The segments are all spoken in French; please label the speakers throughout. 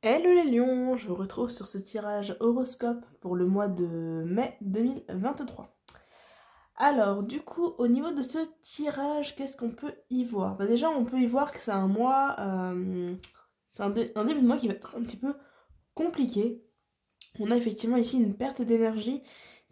Speaker 1: Hello les lions, je vous retrouve sur ce tirage horoscope pour le mois de mai 2023. Alors du coup, au niveau de ce tirage, qu'est-ce qu'on peut y voir? Déjà, on peut y voir que c'est un mois, un début de mois qui va être un petit peu compliqué. On a effectivement ici une perte d'énergie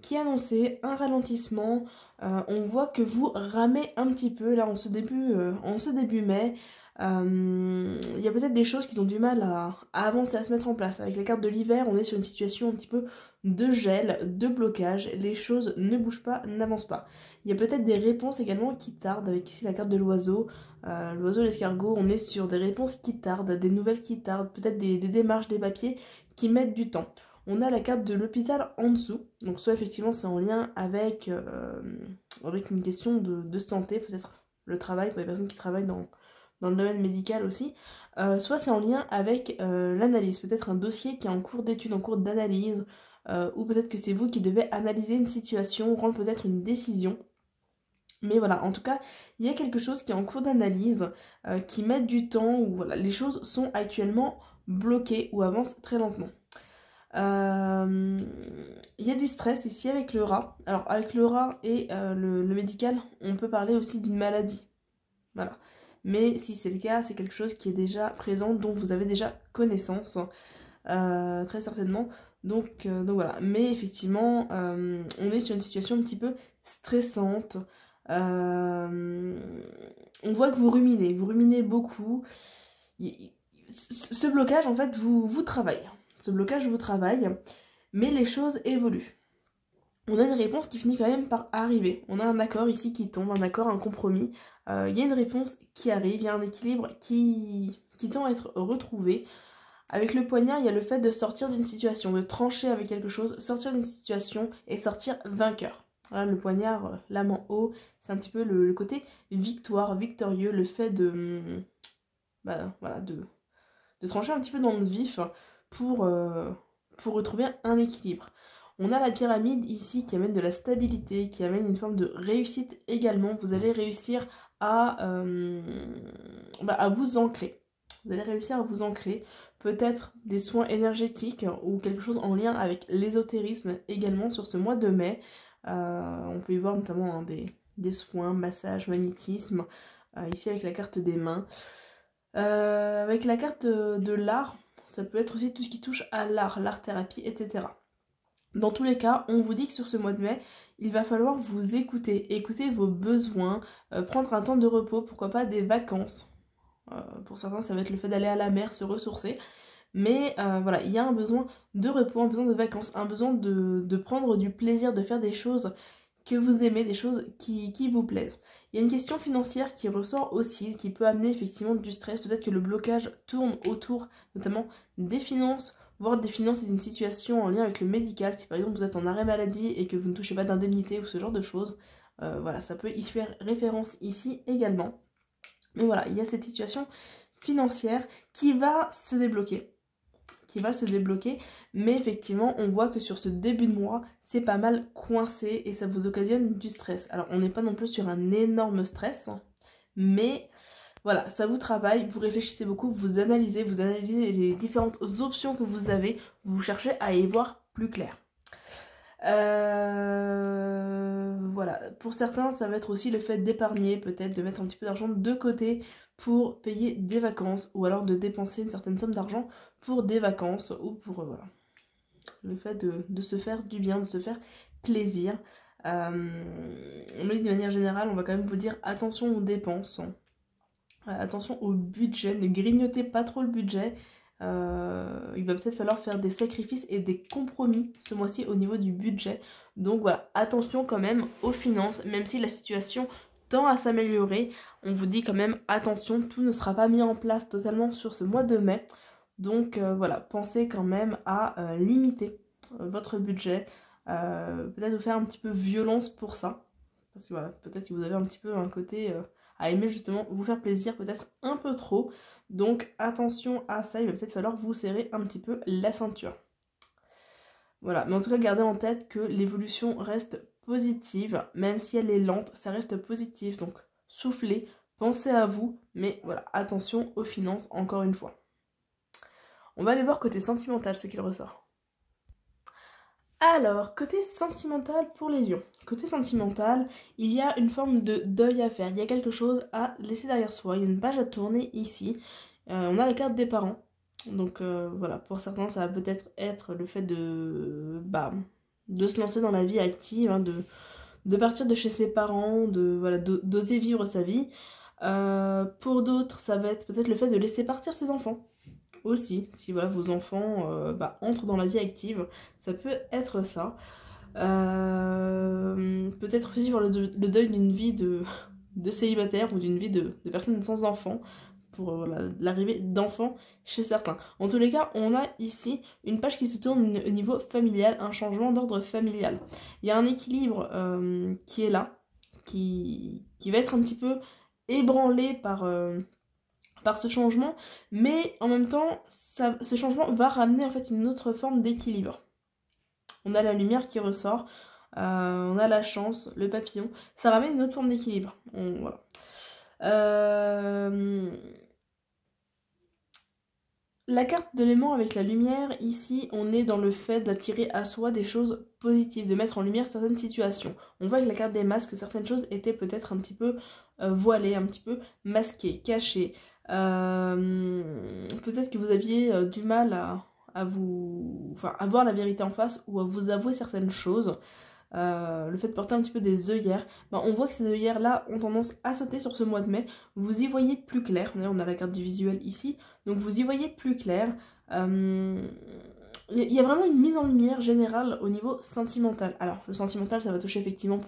Speaker 1: qui est annoncée, un ralentissement. On voit que vous ramez un petit peu là en ce début mai. Il y a peut-être des choses qui ont du mal à avancer, à se mettre en place. Avec la carte de l'hiver, on est sur une situation un petit peu de gel, de blocage. Les choses ne bougent pas, n'avancent pas. Il y a peut-être des réponses également qui tardent, avec ici la carte de l'oiseau. L'oiseau, l'escargot, on est sur des réponses qui tardent, des nouvelles qui tardent, peut-être des démarches, des papiers qui mettent du temps. On a la carte de l'hôpital en dessous, donc soit effectivement c'est en lien avec une question de santé, peut-être le travail pour les personnes qui travaillent dans le domaine médical aussi, soit c'est en lien avec l'analyse, peut-être un dossier qui est en cours d'étude, en cours d'analyse, ou peut-être que c'est vous qui devez analyser une situation, rendre peut-être une décision. Mais voilà, en tout cas, il y a quelque chose qui est en cours d'analyse, qui met du temps, où voilà, les choses sont actuellement bloquées ou avancent très lentement. Il y a du stress ici avec le rat. Alors avec le rat et le médical, on peut parler aussi d'une maladie. Voilà. Mais si c'est le cas, c'est quelque chose qui est déjà présent, dont vous avez déjà connaissance, très certainement. Donc voilà. Mais effectivement, on est sur une situation un petit peu stressante. On voit que vous ruminez beaucoup. Ce blocage, en fait, vous travaille. Ce blocage vous travaille, mais les choses évoluent. On a une réponse qui finit quand même par arriver. On a un accord ici qui tombe, un accord, un compromis. Il y a une réponse qui arrive, il y a un équilibre qui tend à être retrouvé. Avec le poignard, il y a le fait de sortir d'une situation, de trancher avec quelque chose, sortir d'une situation et sortir vainqueur. Voilà, le poignard, la main haut, c'est un petit peu le côté victoire, victorieux, le fait voilà, de trancher un petit peu dans le vif pour, euh, pour retrouver un équilibre. On a la pyramide ici qui amène de la stabilité, qui amène une forme de réussite également. Vous allez réussir à vous ancrer. Vous allez réussir à vous ancrer. Peut-être des soins énergétiques ou quelque chose en lien avec l'ésotérisme également sur ce mois de mai. On peut y voir notamment des soins, massage, magnétisme. Ici avec la carte des mains. Avec la carte de l'art, ça peut être aussi tout ce qui touche à l'art-thérapie, etc. Dans tous les cas, on vous dit que sur ce mois de mai, il va falloir vous écouter vos besoins, prendre un temps de repos, pourquoi pas des vacances. Pour certains, ça va être le fait d'aller à la mer, se ressourcer. Mais voilà, il y a un besoin de repos, un besoin de vacances, un besoin de prendre du plaisir, de faire des choses que vous aimez, des choses qui vous plaisent. Il y a une question financière qui ressort aussi, qui peut amener effectivement du stress. Peut-être que le blocage tourne autour notamment des finances, voire des finances et d'une situation en lien avec le médical. Si par exemple vous êtes en arrêt maladie et que vous ne touchez pas d'indemnité ou ce genre de choses, voilà, ça peut y faire référence ici également. Mais voilà, il y a cette situation financière qui va se débloquer. Mais effectivement on voit que sur ce début de mois c'est pas mal coincé et ça vous occasionne du stress. Alors on n'est pas non plus sur un énorme stress, mais voilà, ça vous travaille, vous réfléchissez beaucoup, vous analysez les différentes options que vous avez, vous cherchez à y voir plus clair. Voilà, pour certains ça va être aussi le fait d'épargner, peut-être de mettre un petit peu d'argent de côté pour payer des vacances ou alors de dépenser une certaine somme d'argent pour des vacances ou pour voilà, le fait de se faire du bien, de se faire plaisir. Mais de manière générale, on va quand même vous dire attention aux dépenses, attention au budget, ne grignotez pas trop le budget. Il va peut-être falloir faire des sacrifices et des compromis ce mois-ci au niveau du budget. Donc voilà, attention quand même aux finances, même si la situation tend à s'améliorer. On vous dit quand même attention, tout ne sera pas mis en place totalement sur ce mois de mai. Donc voilà, pensez quand même à limiter votre budget. Peut-être vous faire un petit peu violence pour ça. Parce que voilà, peut-être que vous avez un petit peu un côté à aimer justement vous faire plaisir, peut-être un peu trop. Donc attention à ça, il va peut-être falloir vous serrer un petit peu la ceinture. Voilà, mais en tout cas gardez en tête que l'évolution reste positive, même si elle est lente, ça reste positif. Donc soufflez, pensez à vous, mais voilà, attention aux finances encore une fois. On va aller voir côté sentimental ce qu'il ressort. Alors, côté sentimental pour les lions. Côté sentimental, il y a une forme de deuil à faire. Il y a quelque chose à laisser derrière soi. Il y a une page à tourner ici. On a la carte des parents. Donc voilà, pour certains, ça va peut-être être le fait de se lancer dans la vie active, hein, de partir de chez ses parents, d'oser vivre sa vie. Pour d'autres, ça va être peut-être le fait de laisser partir ses enfants. Aussi, si voilà, vos enfants entrent dans la vie active, ça peut être ça. Peut-être aussi voir le deuil d'une vie de célibataire ou d'une vie de personne sans enfants pour l'arrivée d'enfants chez certains. En tous les cas, on a ici une page qui se tourne au niveau familial, un changement d'ordre familial. Il y a un équilibre qui est là, qui va être un petit peu ébranlé par ce changement, mais en même temps, ce changement va ramener en fait une autre forme d'équilibre. On a la lumière qui ressort, on a la chance, le papillon, ça ramène une autre forme d'équilibre. Voilà. La carte de l'aimant avec la lumière, ici, on est dans le fait d'attirer à soi des choses positives, de mettre en lumière certaines situations. On voit avec la carte des masques que certaines choses étaient peut-être un petit peu voilées, un petit peu masquées, cachées. Peut-être que vous aviez du mal à voir la vérité en face ou à vous avouer certaines choses. Le fait de porter un petit peu des œillères, on voit que ces œillères là ont tendance à sauter sur ce mois de mai. Vous y voyez plus clair. On a la carte du visuel ici, donc vous y voyez plus clair. Il y a vraiment une mise en lumière générale au niveau sentimental. Alors le sentimental, ça va toucher effectivement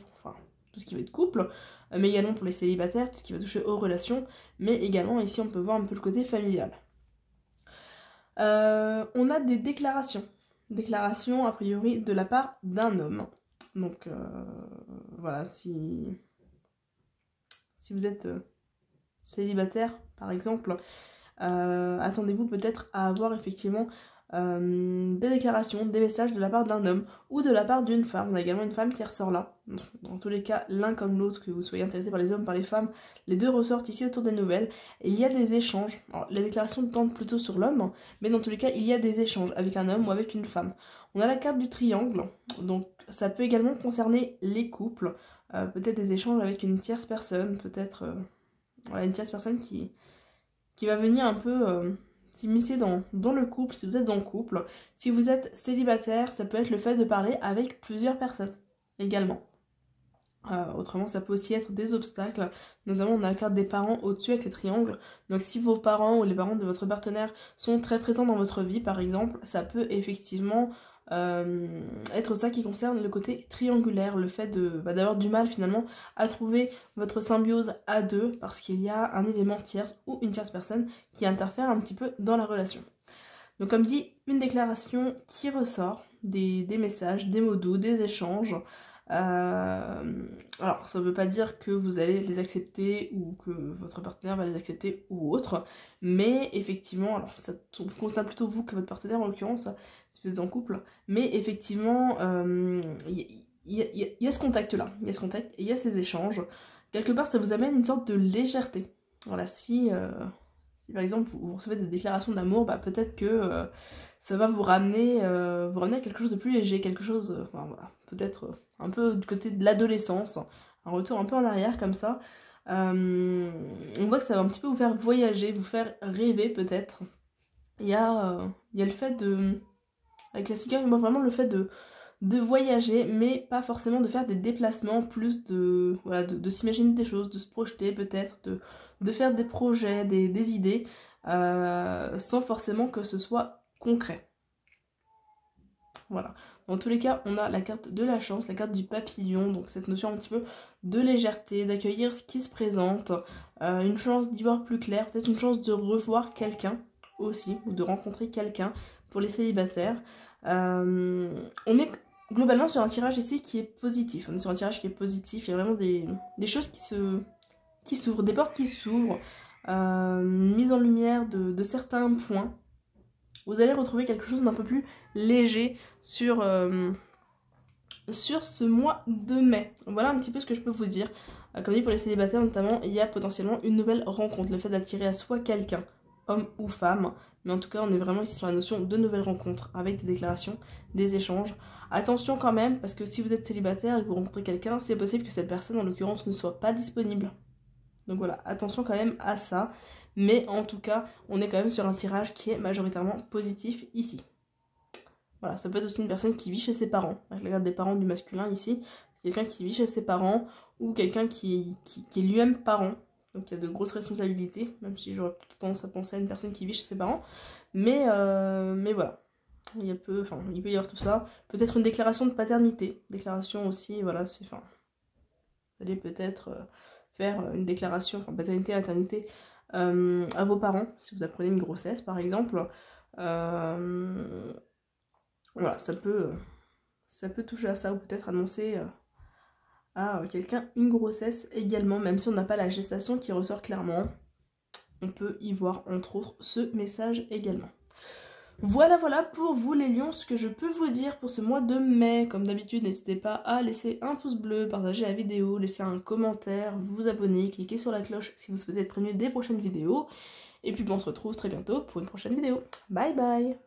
Speaker 1: tout ce qui va être couple, mais également pour les célibataires, tout ce qui va toucher aux relations, mais également ici on peut voir un peu le côté familial. On a des déclarations a priori de la part d'un homme. Donc voilà, si vous êtes célibataire par exemple, attendez-vous peut-être à avoir effectivement des déclarations, des messages de la part d'un homme ou de la part d'une femme. On a également une femme qui ressort là. Dans tous les cas, l'un comme l'autre, que vous soyez intéressé par les hommes, par les femmes, les deux ressortent ici autour des nouvelles. Et il y a des échanges. Alors, les déclarations tendent plutôt sur l'homme, mais dans tous les cas, il y a des échanges avec un homme ou avec une femme. On a la carte du triangle, donc ça peut également concerner les couples, peut-être des échanges avec une tierce personne, peut-être une tierce personne qui va venir un peu s'immiscer dans le couple, si vous êtes en couple. Si vous êtes célibataire, ça peut être le fait de parler avec plusieurs personnes également. Autrement, ça peut aussi être des obstacles. Notamment, on a la carte des parents au-dessus avec les triangles. Donc si vos parents ou les parents de votre partenaire sont très présents dans votre vie, par exemple, ça peut effectivement être ça qui concerne le côté triangulaire, le fait d'avoir du mal finalement à trouver votre symbiose à deux parce qu'il y a un élément tierce ou une tierce personne qui interfère un petit peu dans la relation. Donc comme dit, une déclaration qui ressort, des messages, des mots doux, des échanges. Alors ça veut pas dire que vous allez les accepter ou que votre partenaire va les accepter ou autre, mais effectivement, alors ça concerne plutôt vous que votre partenaire en l'occurrence, si vous êtes en couple, mais effectivement il y a ce contact là, il y a ce contact et il y a ces échanges. Quelque part ça vous amène une sorte de légèreté. Voilà, si par exemple vous recevez des déclarations d'amour, peut-être que ça va vous ramener à quelque chose de plus léger, quelque chose, voilà, peut-être un peu du côté de l'adolescence, un retour un peu en arrière comme ça. On voit que ça va un petit peu vous faire voyager, vous faire rêver peut-être. Il y a le fait de... Avec la cigarette, moi vraiment le fait de voyager, mais pas forcément de faire des déplacements, plus de s'imaginer des choses, de se projeter peut-être, de faire des projets, des idées, sans forcément que ce soit concret. Voilà. Dans tous les cas, on a la carte de la chance, la carte du papillon, donc cette notion un petit peu de légèreté, d'accueillir ce qui se présente, une chance d'y voir plus clair, peut-être une chance de revoir quelqu'un aussi, ou de rencontrer quelqu'un pour les célibataires. On est globalement sur un tirage ici qui est positif, on est sur un tirage qui est positif, il y a vraiment des choses qui s'ouvrent, des portes qui s'ouvrent, une mise en lumière de certains points. Vous allez retrouver quelque chose d'un peu plus léger sur ce mois de mai. Voilà un petit peu ce que je peux vous dire. Comme dit pour les célibataires notamment, il y a potentiellement une nouvelle rencontre, le fait d'attirer à soi quelqu'un. homme ou femme, mais en tout cas on est vraiment ici sur la notion de nouvelles rencontres avec des déclarations, des échanges. Attention quand même, parce que si vous êtes célibataire et que vous rencontrez quelqu'un, c'est possible que cette personne en l'occurrence ne soit pas disponible. Donc voilà, attention quand même à ça, mais en tout cas on est quand même sur un tirage qui est majoritairement positif ici. Voilà, ça peut être aussi une personne qui vit chez ses parents, avec la carte des parents du masculin ici, quelqu'un qui vit chez ses parents ou quelqu'un qui est lui-même parent, donc il y a de grosses responsabilités, même si j'aurais plutôt tendance à penser à une personne qui vit chez ses parents, mais voilà, il peut y avoir tout ça, peut-être une déclaration de paternité, déclaration aussi, voilà, c'est, enfin, vous allez peut-être faire une déclaration, enfin paternité, maternité, à vos parents, si vous apprenez une grossesse par exemple, voilà, ça peut toucher à ça, ou peut-être annoncer à quelqu'un une grossesse également, même si on n'a pas la gestation qui ressort clairement. On peut y voir entre autres ce message également. Voilà pour vous les lions, ce que je peux vous dire pour ce mois de mai. Comme d'habitude, n'hésitez pas à laisser un pouce bleu, partager la vidéo, laisser un commentaire, vous abonner, cliquer sur la cloche si vous souhaitez être prévenu des prochaines vidéos. Et puis on se retrouve très bientôt pour une prochaine vidéo. Bye bye!